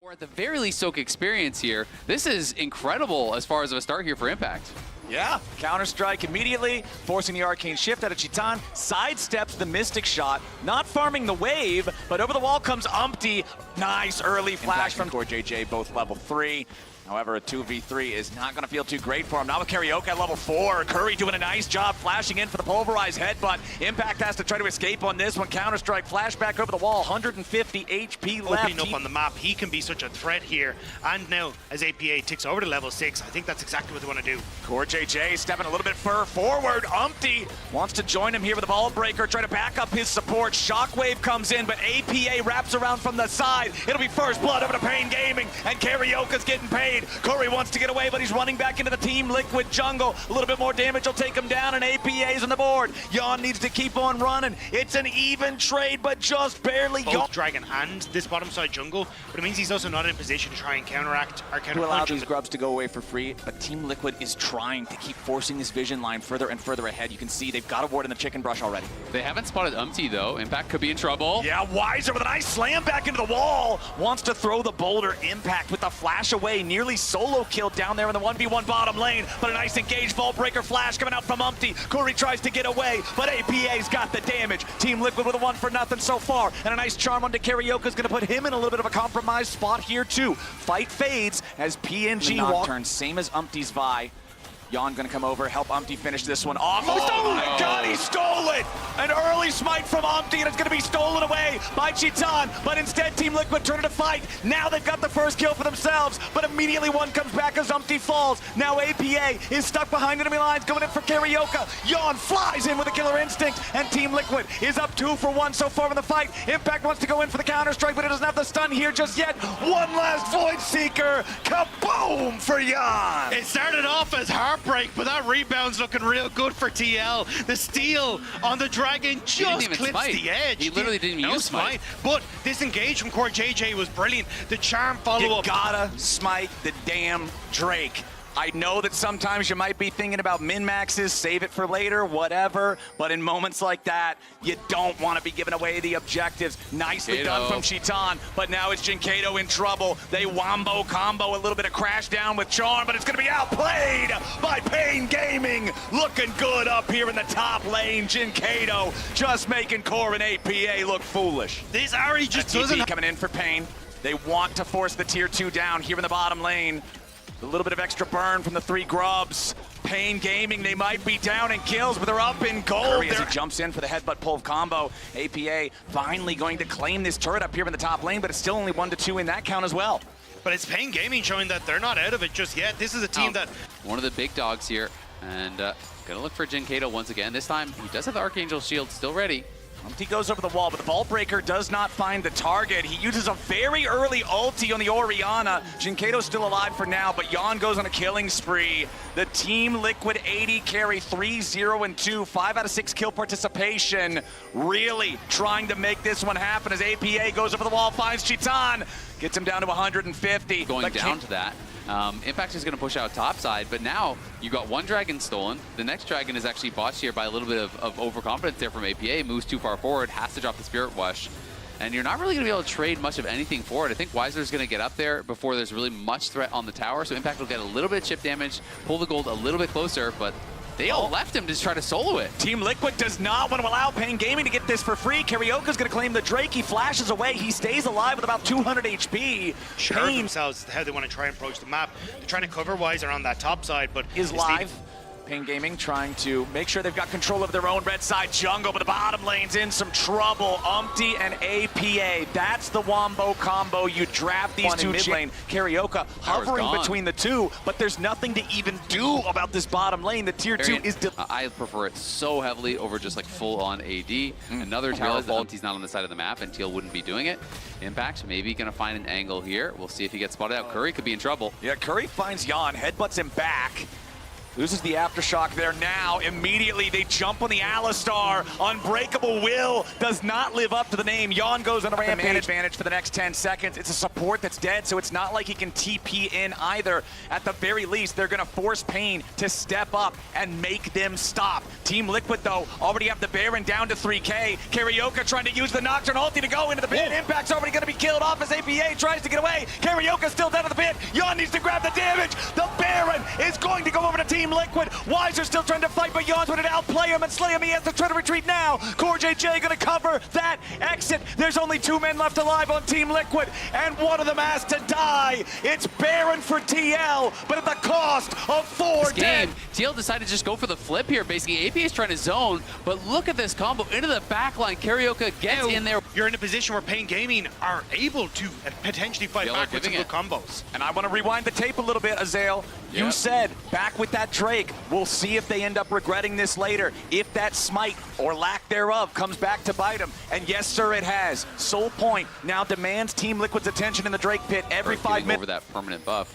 Or at the very least, soak experience here. This is incredible as far as a start here for Impact. Yeah, Counter-Strike immediately, forcing the Arcane Shift out of Chitan, sidesteps the Mystic Shot, not farming the wave, but over the wall comes Umpty. Nice early flash from JJ, both level 3. However, a 2v3 is not going to feel too great for him. Now with Karaoke at level 4. Curry doing a nice job flashing in for the pulverized headbutt. Impact has to try to escape on this one. Counter-Strike flashback over the wall. 150 HP left. Opening up on the map, he can be such a threat here. And now, as APA ticks over to level 6, I think that's exactly what they want to do. Core JJ stepping a little bit forward. Umpty wants to join him here with a ball breaker, try to back up his support. Shockwave comes in, but APA wraps around from the side. It'll be first blood over to paiN Gaming, and Karaoke's getting paid. Curry wants to get away, but he's running back into the Team Liquid jungle. A little bit more damage will take him down, and APA's on the board. Yawn needs to keep on running. It's an even trade, but just barely. Both Dragon and this bottom side jungle, but it means he's also not in a position to try and counteract or counter to allow these grubs to go away for free, but Team Liquid is trying to keep forcing this vision line further and further ahead. You can see they've got a ward in the chicken brush already. They haven't spotted Umpty though. Impact could be in trouble. Yeah, Weiser with a nice slam back into the wall. Wants to throw the boulder. Impact with the flash away. Nearly solo kill down there in the 1v1 bottom lane, but a nice engaged vault breaker flash coming out from Umpty. Curry tries to get away, but APA's got the damage. Team Liquid with a 1-for-0 so far, and a nice charm onto Karaoke is going to put him in a little bit of a compromised spot here too. Fight fades as PNG Nocturne, same as Umpty's Vi. Yawn gonna come over, help Umpty finish this one off. Oh my God, he stole it! An early smite from Umpty, and it's gonna be stolen away by Chitan, but instead Team Liquid turn it to fight. Now they've got the first kill for themselves, but immediately one comes back as Umpty falls. Now APA is stuck behind enemy lines, going in for Karaoke. Yawn flies in with a killer instinct, and Team Liquid is up 2-for-1 so far in the fight. Impact wants to go in for the Counter-Strike, but it doesn't have the stun here just yet. One last Void Seeker, kaboom for Yawn! It started off as heartbreak, but that rebound's looking real good for TL. The steal on the Dragon just clips the edge. He literally didn't even use smite. But this engage from Core JJ was brilliant. The charm follow-up. You gotta smite the damn Drake. I know that sometimes you might be thinking about min-maxes, save it for later, whatever, but in moments like that, you don't want to be giving away the objectives. Nicely done from Chitan, but now it's Jinkato in trouble. They wombo combo, a little bit of crash down with charm, but it's going to be outplayed by paiN Gaming. Looking good up here in the top lane. Jinkato just making Core and APA look foolish. This Ari just doesn't... coming in for paiN. They want to force the tier 2 down here in the bottom lane. A little bit of extra burn from the 3 grubs. paiN Gaming, they might be down in kills, but they're up in gold. Curry as he jumps in for the headbutt pull combo. APA finally going to claim this turret up here in the top lane, but it's still only 1-2 in that count as well. But it's paiN Gaming showing that they're not out of it just yet. This is a team that... One of the big dogs here, and gonna look for Jinkato once again. This time, he does have the Archangel Shield still ready. He goes over the wall, but the Vault Breaker does not find the target. He uses a very early ulti on the Orianna. Jinkato's still alive for now, but Yawn goes on a killing spree. The Team Liquid 80 carry 3-0-2, 5 out of 6 kill participation. Really trying to make this one happen as APA goes over the wall, finds Chitan, gets him down to 150. Going down to that. Impact is going to push out top side, but now you got one dragon stolen. The next dragon is actually botched here by a little bit of overconfidence there from APA. Moves too far forward, has to drop the Spirit Wash. And you're not really going to be able to trade much of anything for it. I think Weiser's going to get up there before there's really much threat on the tower, so Impact will get a little bit of chip damage, pull the gold a little bit closer, but they all left him to try to solo it. Team Liquid does not want to allow paiN Gaming to get this for free. Karaoke's going to claim the Drake. He flashes away. He stays alive with about 200 HP. Sure themselves how they want to try and approach the map. They're trying to cover Weiser on that top side, but... Is live. paiN Gaming trying to make sure they've got control of their own red side jungle, but the bottom lane's in some trouble. Umpty and APA, that's the wombo combo. You draft these two mid lane. Karaoke hovering between the two, but there's nothing to even do about this bottom lane. The tier 2 is... I prefer it so heavily over just like full-on AD. Another tower vault, he's not on the side of the map, and Teal wouldn't be doing it. Impact maybe gonna find an angle here. We'll see if he gets spotted out. Curry could be in trouble. Yeah, Curry finds Yawn, headbutts him back. Loses the aftershock there now. Immediately they jump on the Alistar. Unbreakable Will does not live up to the name. Yawn goes on a rampage. Advantage for the next 10 seconds. It's a support that's dead, so it's not like he can TP in either. At the very least, they're going to force paiN to step up and make them stop. Team Liquid, though, already have the Baron down to 3K. Karyoka trying to use the Nocturne ulti to go into the pit. Impact's already going to be killed off as APA tries to get away. Karyoka's still down to the pit. Yawn needs to grab the damage. The Baron is going to go over to Team Liquid. Weiser still trying to fight, but Yawn's going to outplay him and slay him. He has to try to retreat now. CoreJJ going to cover that exit. There's only 2 men left alive on Team Liquid, and one of them has to die. It's Baron for TL, but at the cost of 4 dead. TL decided to just go for the flip here. Basically, AP is trying to zone, but look at this combo into the backline. Karyoka gets in there. You're in a position where paiN Gaming are able to potentially fight back with some good combos. And I want to rewind the tape a little bit, Azael. You said, back with that Drake. We'll see if they end up regretting this later. If that smite, or lack thereof, comes back to bite them. And yes, sir, it has. Soul Point now demands Team Liquid's attention in the Drake pit every 5 minutes. Over that permanent buff.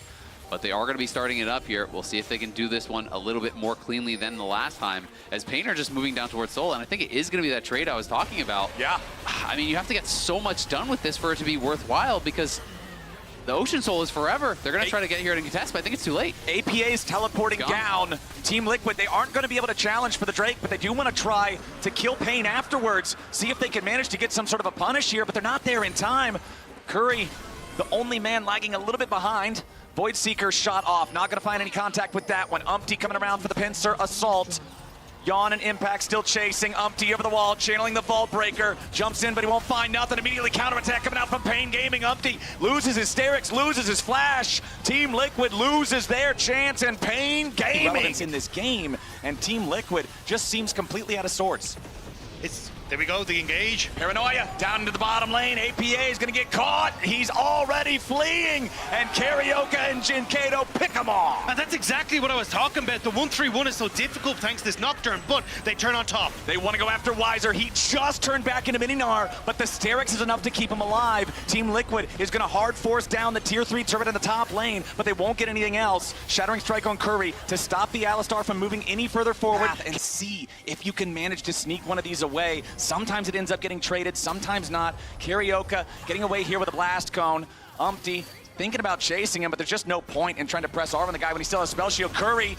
But they are going to be starting it up here. We'll see if they can do this one a little bit more cleanly than the last time, as paiN are just moving down towards Soul, and I think it is going to be that trade I was talking about. Yeah. I mean, you have to get so much done with this for it to be worthwhile, because the Ocean Soul is forever. They're going to try to get here and contest, but I think it's too late. APA is teleporting down. Team Liquid, they aren't going to be able to challenge for the Drake, but they do want to try to kill paiN afterwards, see if they can manage to get some sort of a punish here, but they're not there in time. Curry, the only man lagging a little bit behind. Void Seeker shot off, not going to find any contact with that one. Umpty coming around for the pincer assault. Yawn and Impact still chasing. Umpty over the wall, channeling the Vault Breaker. Jumps in, but he won't find nothing. Immediately counterattack coming out from paiN Gaming. Umpty loses his Sterix, loses his Flash. Team Liquid loses their chance, and paiN Gaming relevance in this game. And Team Liquid just seems completely out of sorts. There we go, the engage. Paranoia down into the bottom lane. APA is going to get caught. He's already fleeing. And Karyoka and Jinkado pick him off. And that's exactly what I was talking about. The 1-3-1 is so difficult thanks to this Nocturne, but they turn on top. They want to go after Weiser. He just turned back into Mininar, but the Sterix is enough to keep him alive. Team Liquid is going to hard force down the tier 3 turret in the top lane, but they won't get anything else. Shattering Strike on Curry to stop the Alistar from moving any further forward, and see if you can manage to sneak one of these away. Sometimes it ends up getting traded, sometimes not. Karyoka getting away here with a blast cone. Umpty thinking about chasing him, but there's just no point in trying to press R on the guy when he still has spell shield. Curry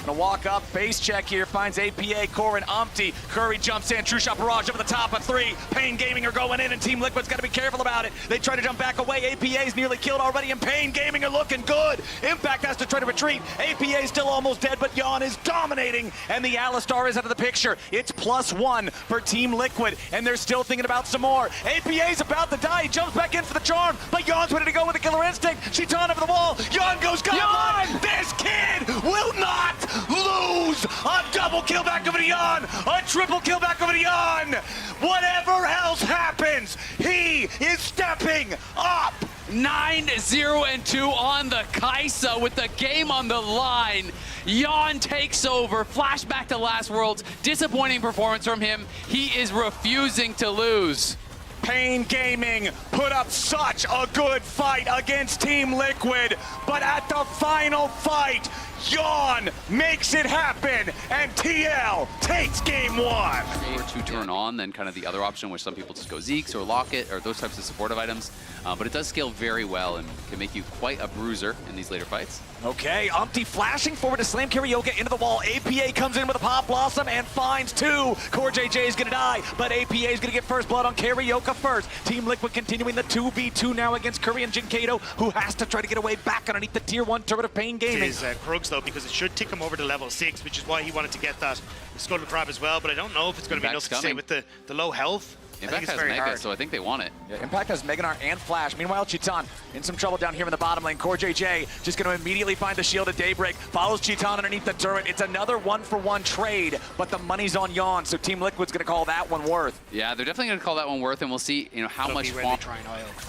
gonna walk up, face check here, finds APA, Core, and Umpty. Curry jumps in, true shot barrage over the top of 3. paiN Gaming are going in, and Team Liquid's gotta be careful about it. They try to jump back away. APA's nearly killed already, and paiN Gaming are looking good. Impact has to try to retreat. APA's still almost dead, but Yawn is dominating, and the Alistar is out of the picture. It's +1 for Team Liquid, and they're still thinking about some more. APA's about to die. He jumps back in for the charm, but Yawn's ready to go with the killer instinct. Shitan over the wall. Yawn goes godlike. This kid will not lose. A double kill back over to Yawn. A triple kill back over to Yawn. Whatever else happens, he is stepping up. 9-0-2 on the Kaisa with the game on the line. Yawn takes over. Flashback to last Worlds. Disappointing performance from him. He is refusing to lose. paiN Gaming put up such a good fight against Team Liquid, but at the final fight, Yawn makes it happen, and TL takes game 1. Or to turn on than kind of the other option, which some people just go Zeke's or Locket or those types of supportive items. But it does scale very well and can make you quite a bruiser in these later fights. Okay, Umpty flashing forward to slam Karyoka into the wall. APA comes in with a Pop Blossom and finds 2. CoreJJ is gonna die, but APA is gonna get first blood on Karyoka first. Team Liquid continuing the 2v2 now against Curry and Jinkado, who has to try to get away back underneath the tier 1 turret of paiN Gaming. It is Krugs though, because it should tick him over to level 6, which is why he wanted to get that Scuttle Crab as well, but I don't know if it's going to be enough to stay with the low health. Impact has Mega, so I think they want it. Yeah, Impact has Meganar and Flash. Meanwhile, Chitan in some trouble down here in the bottom lane. CoreJJ just going to immediately find the shield at Daybreak. Follows Chitan underneath the turret. It's another 1-for-1 trade, but the money's on Yawn, so Team Liquid's going to call that one worth. Yeah, they're definitely going to call that one worth, and we'll see, how much farm.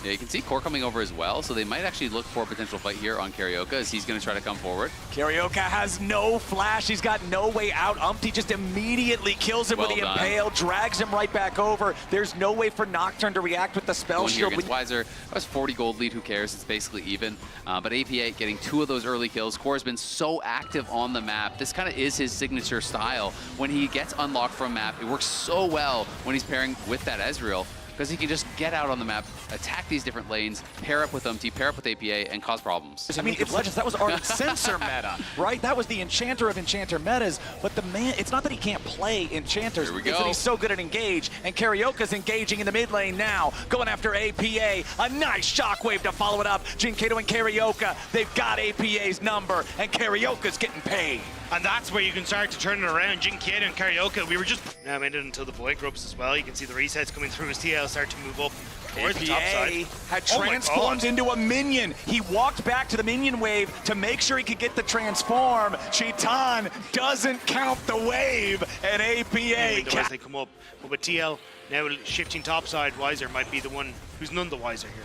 Yeah, you can see Core coming over as well, so they might actually look for a potential fight here on Karyoka as he's going to try to come forward. Karyoka has no Flash. He's got no way out. Umpty just immediately kills him with the Impale, drags him right back over. There's There's no way for Nocturne to react with the spell Going here shield. against Weiser, that was 40 gold lead, who cares? It's basically even. But APA getting 2 of those early kills. Core has been so active on the map. This kind of is his signature style. When he gets unlocked from map, it works so well when he's pairing with that Ezreal, because he can just get out on the map, attack these different lanes, pair up with Umti, pair up with APA, and cause problems. I mean, it's Legends, that was our Censor meta, right? That was the Enchanter of Enchanter metas, but the man, it's not that he can't play Enchanters, Here we it's go. that he's so good at Engage, and Karyoka's engaging in the mid lane now, going after APA, a nice shockwave to follow it up. Jinkato and Karyoka, they've got APA's number, and Karyoka's getting paid. And that's where you can start to turn it around. Jinkato and Karyoka, we were just made it until the void grubs as well. You can see the resets coming through as TL start to move up towards the top side. Had transformed into a minion. He walked back to the minion wave to make sure he could get the transform. Chitan doesn't count the wave, and APA. As they come up, but with TL now shifting top side, Weiser might be the one who's none the wiser here.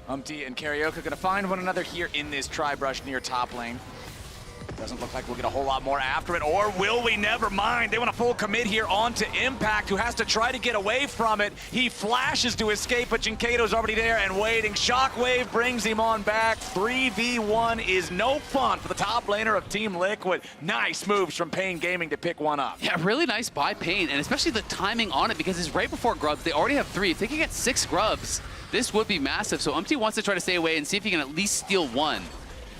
Umti and Karyoka gonna find one another here in this tri-brush near top lane. Doesn't look like we'll get a whole lot more after it, or will we? Never mind. They want a full commit here onto Impact, who has to try to get away from it. He flashes to escape, but Jinkato's already there and waiting. Shockwave brings him on back. 3v1 is no fun for the top laner of Team Liquid. Nice moves from paiN Gaming to pick one up. Yeah, really nice by paiN, and especially the timing on it, because it's right before grubs. They already have 3. If they can get 6 grubs, this would be massive. So Umti wants to try to stay away and see if he can at least steal 1.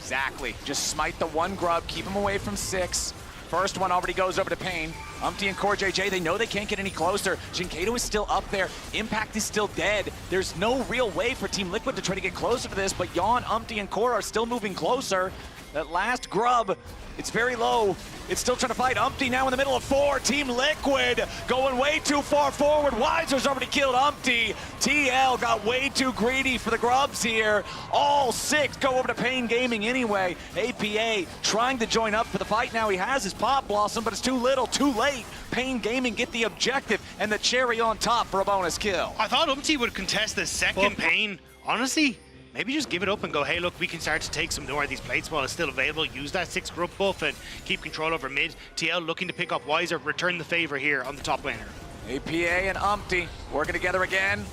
Exactly. Just smite the 1 grub, keep him away from 6. First one already goes over to paiN. Umti and Core JJ, they know they can't get any closer. Jinkato is still up there. Impact is still dead. There's no real way for Team Liquid to try to get closer to this, but Yawn, Umti, and Core are still moving closer. That last grub, it's very low. It's still trying to fight. Umti now in the middle of 4. Team Liquid going way too far forward. Weiser's already killed Umti. TL got way too greedy for the grubs here. All 6 go over to paiN Gaming anyway. APA trying to join up for the fight now. He has his Pop Blossom, but it's too little, too late. paiN Gaming get the objective and the cherry on top for a bonus kill. I thought Umti would contest the second paiN. Honestly, maybe just give it up and go, hey, look, we can start to take some more of these plates while it's still available. Use that 6 grub buff and keep control over mid. TL looking to pick up Weiser, return the favor here on the top laner. APA and Umti working together again.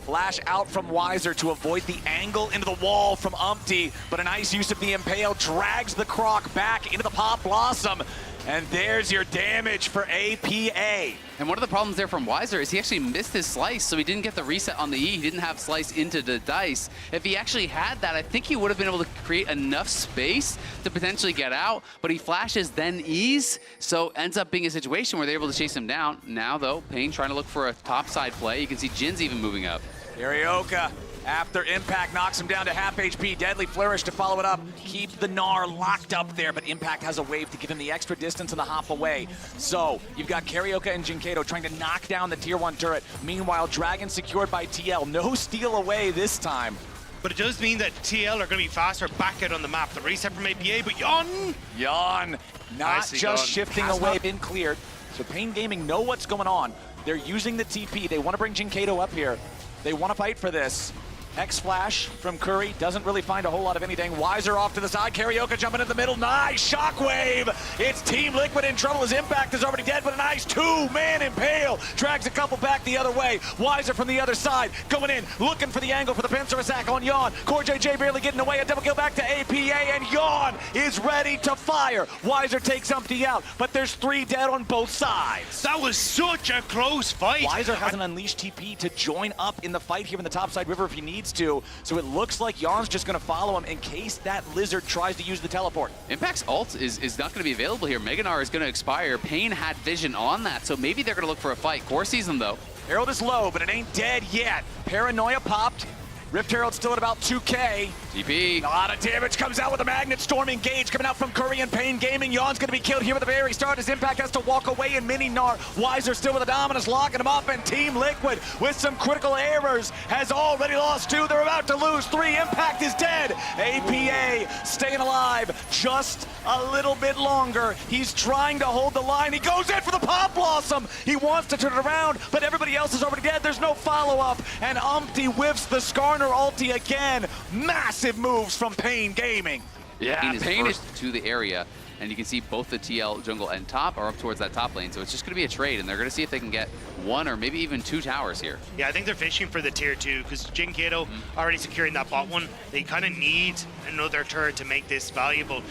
Flash out from Weiser to avoid the angle into the wall from Umti, but a nice use of the Impale drags the Croc back into the Pop Blossom. And there's your damage for APA. And one of the problems there from Weiser is he actually missed his slice, so he didn't get the reset on the E. He didn't have slice into the dice. If he actually had that, I think he would have been able to create enough space to potentially get out, but he flashes then E's, so ends up being a situation where they're able to chase him down. Now though, paiN trying to look for a topside play. You can see Jin's even moving up. Karyoka, after Impact knocks him down to half HP, Deadly Flourish to follow it up. Keep the Gnar locked up there, but Impact has a wave to give him the extra distance and the hop away. So you've got Karyoka and Jinkato trying to knock down the tier 1 turret. Meanwhile, Dragon secured by TL. No steal away this time. But it does mean that TL are going to be faster back out on the map. The reset from APA, but Yawn not nicely just done. shifting away, been cleared. So paiN Gaming know what's going on. They're using the TP. They want to bring Jinkato up here. They want to fight for this. X-Flash from Curry doesn't really find a whole lot of anything. Weiser off to the side. Karyoka jumping in the middle. Nice shockwave. It's Team Liquid in trouble. His Impact is already dead, but a nice 2-man Impale. Drags a couple back the other way. Weiser from the other side going in, looking for the angle for the pincer attack on Yawn. Core JJ barely getting away. A double kill back to APA, and Yawn is ready to fire. Weiser takes Umti out, but there's 3 dead on both sides. That was such a close fight. Weiser has an unleashed TP to join up in the fight here in the topside river if he needs to, so it looks like Yawn's just going to follow him in case that lizard tries to use the teleport. Impact's ult is not going to be available here. Mega Gnar is going to expire. paiN had vision on that, so maybe they're going to look for a fight. Core sees them though. Herald is low, but it ain't dead yet. Paranoia popped. Rift Herald still at about 2K. TP. A lot of damage comes out with a Magnet Storm engage coming out from Curry and paiN Gaming. Yawn's going to be killed here at the very start as Impact has to walk away in mini Gnar. Weiser still with a Dominus locking him up, and Team Liquid with some critical errors has already lost 2. They're about to lose 3. Impact is dead. APA staying alive just a little bit longer. He's trying to hold the line. He goes in for the Pop Blossom. He wants to turn it around, but everybody else is already dead. There's no follow-up, and Umti whiffs the Skarner ulti again. Massive moves from paiN Gaming. Yeah, paiN is to the area, and you can see both the TL jungle and top are up towards that top lane. So it's just going to be a trade, and they're going to see if they can get 1 or maybe even 2 towers here. Yeah, I think they're fishing for the tier 2 because Jinkato already securing that bot one. They kind of need another turret to make this valuable.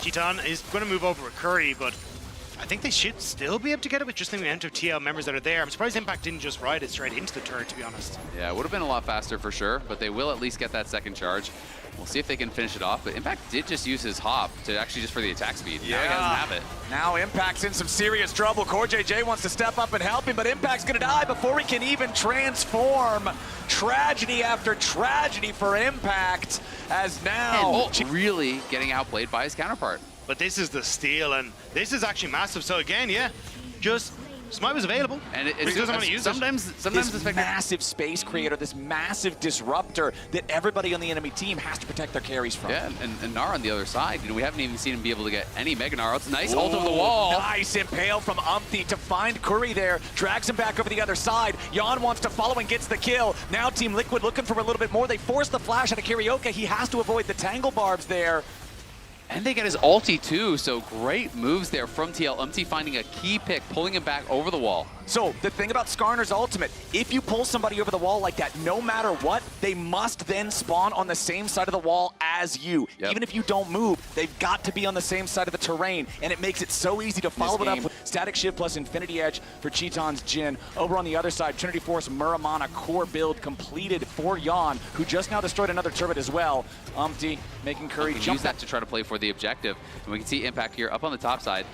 Chiton is going to move over with Curry, but I think they should still be able to get it with just the amount of TL members that are there. I'm surprised Impact didn't just ride it straight into the turret, to be honest. Yeah, it would have been a lot faster for sure, but they will at least get that second charge. We'll see if they can finish it off, but Impact did just use his hop to actually just for the attack speed. Yeah. Now he doesn't have it. Now Impact's in some serious trouble. CoreJJ wants to step up and help him, but Impact's gonna die before he can even transform. Tragedy after tragedy for Impact, as now... And really getting outplayed by his counterpart. But this is the steal, and this is actually massive. So again, yeah, just Smite was available. And he doesn't want to use Sometimes this massive space creator, this massive disruptor that everybody on the enemy team has to protect their carries from. Yeah, and Gnar on the other side, we haven't even seen him be able to get any Mega Gnar. It's a nice ult over the wall. Nice impale from Umpty to find Curry there, drags him back over the other side. Jan wants to follow and gets the kill. Now Team Liquid looking for a little bit more. They force the flash out of Karaoke. He has to avoid the tangle barbs there. And they get his ulti too, so great moves there from TL. Umpty finding a key pick, pulling him back over the wall. So the thing about Skarner's ultimate, if you pull somebody over the wall like that, no matter what, they must then spawn on the same side of the wall as you. Yep. Even if you don't move, they've got to be on the same side of the terrain, and it makes it so easy to follow it up with Static Shift plus Infinity Edge for Chiton's Jhin. Over on the other side, Trinity Force Muramana core build completed for Jan, who just now destroyed another turret as well. Umpty making Curry jump use that to try to play for the objective. And we can see Impact here up on the top side.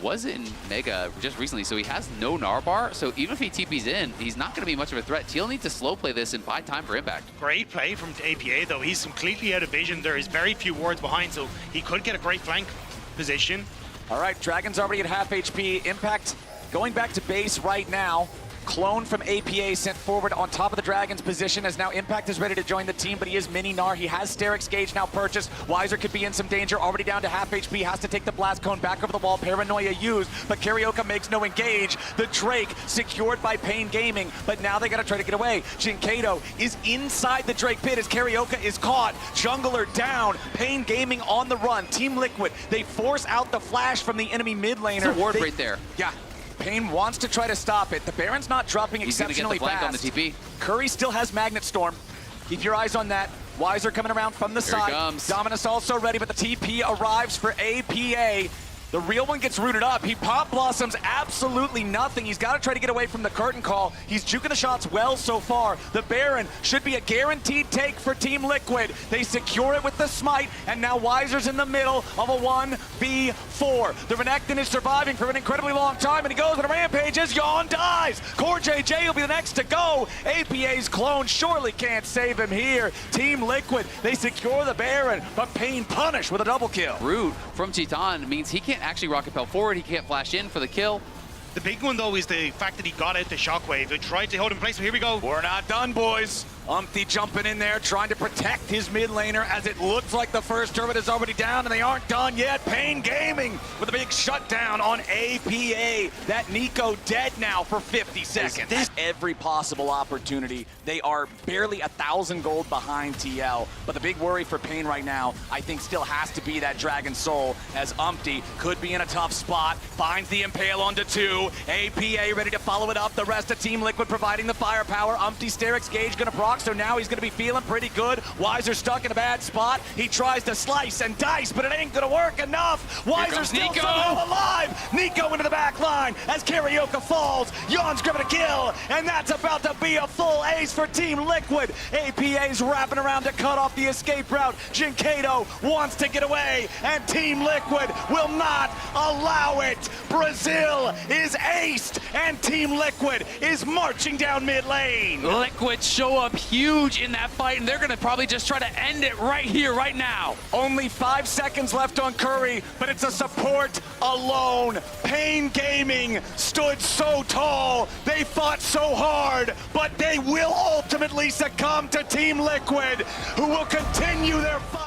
Was in Mega just recently, so he has no Gnar bar, so even if he TP's in, he's not going to be much of a threat. Teal needs to slow play this and buy time for Impact. Great play from APA, though. He's completely out of vision. There is very few wards behind, so he could get a great flank position. All right, Dragon's already at half HP. Impact going back to base right now. Clone from APA sent forward on top of the Dragon's position as now Impact is ready to join the team, but he is mini Gnar. He has Sterix Gauge now purchased. Wiser could be in some danger, already down to half HP, has to take the blast cone back over the wall. Paranoia used, but Karaoke makes no engage. The Drake secured by paiN Gaming, but now they gotta try to get away. Jinkato is inside the Drake pit as Karaoke is caught. Jungler down, paiN Gaming on the run. Team Liquid, they force out the flash from the enemy mid laner. It's a ward right there. Yeah. paiN wants to try to stop it. The Baron's not dropping exceptionally fast. He's going to get the flank on the TP. Curry still has Magnet Storm. Keep your eyes on that. Wiser coming around from the side. Dominus also ready, but the TP arrives for APA. The real one gets rooted up. He pop blossoms absolutely nothing. He's got to try to get away from the curtain call. He's juking the shots well so far. The Baron should be a guaranteed take for Team Liquid. They secure it with the smite, and now Wiser's in the middle of a 1v4. The Renekton is surviving for an incredibly long time, and he goes on a rampage as Yawn dies. CoreJJ will be the next to go. APA's clone surely can't save him here. Team Liquid, they secure the Baron, but paiN punished with a double kill. Root from Chiton means he can't actually rocket pelt forward. He can't flash in for the kill. The big one, though, is the fact that he got out the shockwave. They tried to hold him in place, so here we go. We're not done, boys. Umpty jumping in there, trying to protect his mid laner as it looks like the first turret is already down, and they aren't done yet. paiN Gaming with a big shutdown on APA. That Nico dead now for 50 seconds. Every possible opportunity. They are barely 1,000 gold behind TL, but the big worry for paiN right now, I think, still has to be that Dragon Soul, as Umpty could be in a tough spot, finds the Impale onto 2. APA ready to follow it up. The rest of Team Liquid providing the firepower. Umpty Sterix Gauge gonna proc, so now he's gonna be feeling pretty good. Wiser stuck in a bad spot. He tries to slice and dice, but it ain't gonna work enough. Wiser still somehow alive. Nico into the back line as Karaoke falls. Yawn's grabbing a kill, and that's about to be a full ace for Team Liquid. APA's wrapping around to cut off the escape route. Jinkato wants to get away, and Team Liquid will not allow it. Brazil is aced, and Team Liquid is marching down mid lane. Liquid show up huge in that fight, and they're going to probably just try to end it right here, right now. Only 5 seconds left on Curry, but it's a support alone. paiN Gaming stood so tall, they fought so hard, but they will ultimately succumb to Team Liquid, who will continue their fight.